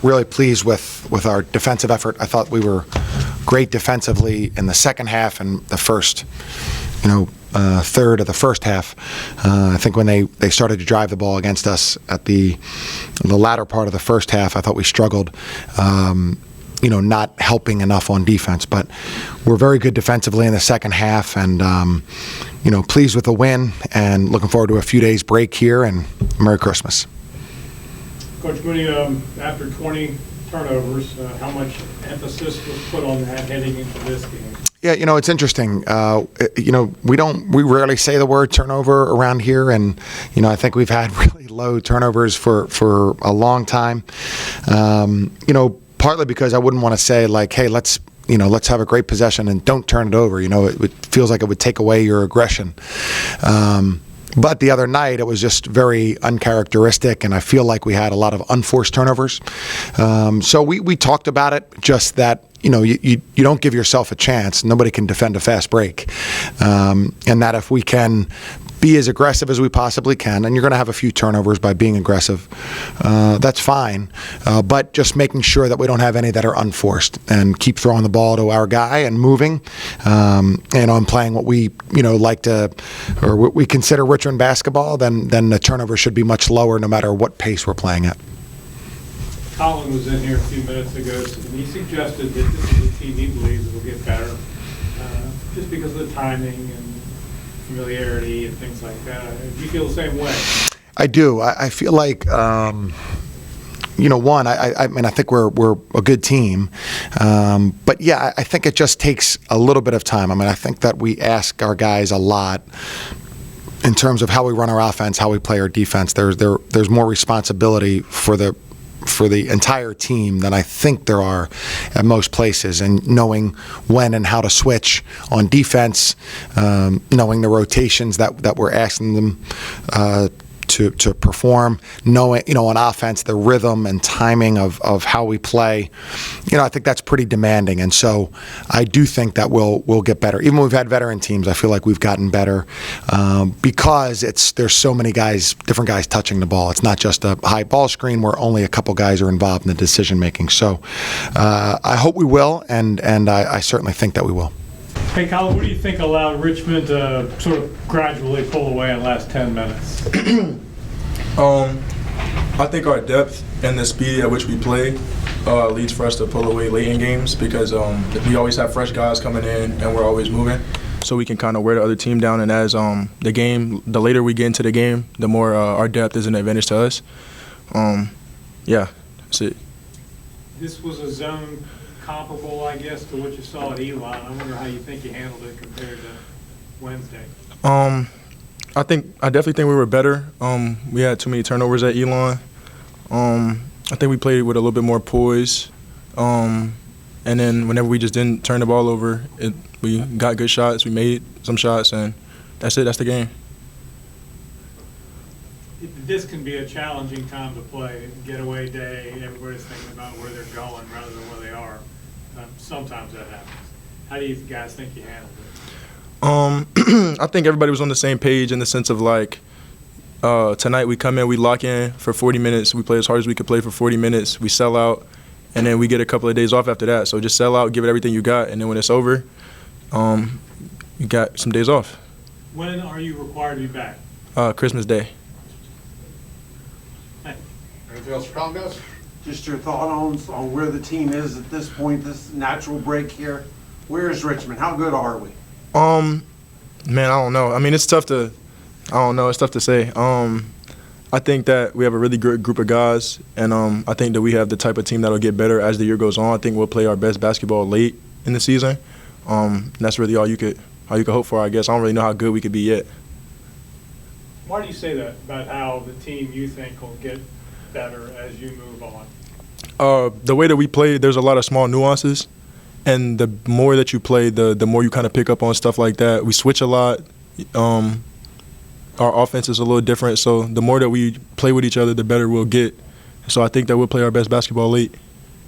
Really pleased with our defensive effort. I thought we were great defensively in the second half and the first, third of the first half. I think when they started to drive the ball against us at the latter part of the first half, I thought we struggled. Not helping enough on defense, but we're very good defensively in the second half, and pleased with the win, and looking forward to a few days break here, and Merry Christmas. Coach Mooney, after 20 turnovers, how much emphasis was put on that heading into this game? Yeah, it's interesting. We rarely say the word turnover around here, and I think we've had really low turnovers for a long time. Partly because I wouldn't want to say like, hey, let's have a great possession and don't turn it over. It feels like it would take away your aggression. But the other night, it was just very uncharacteristic, and I feel like we had a lot of unforced turnovers. So we talked about it, just that you don't give yourself a chance. Nobody can defend a fast break, and that if we can be as aggressive as we possibly can, and you're going to have a few turnovers by being aggressive, that's fine, but just making sure that we don't have any that are unforced, and keep throwing the ball to our guy and moving, and playing what we like to, or what we consider Richmond basketball, then the turnover should be much lower no matter what pace we're playing at. Colin was in here a few minutes ago, and he suggested that this is a team he believes will get better, just because of the timing and familiarity and things like that. Do you feel the same way? I do. I feel like, one, I think we're a good team, but yeah, I think it just takes a little bit of time. I think that we ask our guys a lot in terms of how we run our offense, how we play our defense. There's more responsibility for the entire team than I think there are at most places, and knowing when and how to switch on defense, knowing the rotations that we're asking them to perform, knowing on offense the rhythm and timing of how we play. I think that's pretty demanding, and so I do think that we'll get better. Even when we've had veteran teams, I feel like we've gotten better because there's so many different guys touching the ball. It's not just a high ball screen where only a couple guys are involved in the decision making. So I hope we will, and I certainly think that we will. Hey, Colin, what do you think allowed Richmond to sort of gradually pull away in the last 10 minutes? I think our depth and the speed at which we play leads for us to pull away late in games, because we always have fresh guys coming in and we're always moving, so we can kind of wear the other team down. And as the later we get into the game, the more our depth is an advantage to us. Yeah, that's it. This was a zone comparable, I guess, to what you saw at Elon. I wonder how you think you handled it compared to Wednesday. I definitely think we were better. We had too many turnovers at Elon. I think we played with a little bit more poise. And then whenever we just didn't turn the ball over, we got good shots. We made some shots, and that's it. That's the game. This can be a challenging time to play. Getaway day, everybody's thinking about where they're going rather than where they are. Sometimes that happens. How do you guys think you handled it? I think everybody was on the same page in the sense of like, tonight we come in, we lock in for 40 minutes, we play as hard as we could play for 40 minutes, we sell out, and then we get a couple of days off after that. So just sell out, give it everything you got, and then when it's over, you got some days off. When are you required to be back? Christmas Day. Anything else for Colin, guys? Just your thought on where the team is at this point, this natural break here. Where is Richmond? How good are we? Man, I don't know. I mean, it's tough to say. I think that we have a really good group of guys, and I think that we have the type of team that'll get better as the year goes on. I think we'll play our best basketball late in the season. And that's really all you could hope for, I guess. I don't really know how good we could be yet. Why do you say that about how the team you think will get better as you move on? The way that we play, there's a lot of small nuances, and the more that you play, the more you kind of pick up on stuff like that. We switch a lot. Our offense is a little different, so the more that we play with each other, the better we'll get. So I think that we'll play our best basketball late.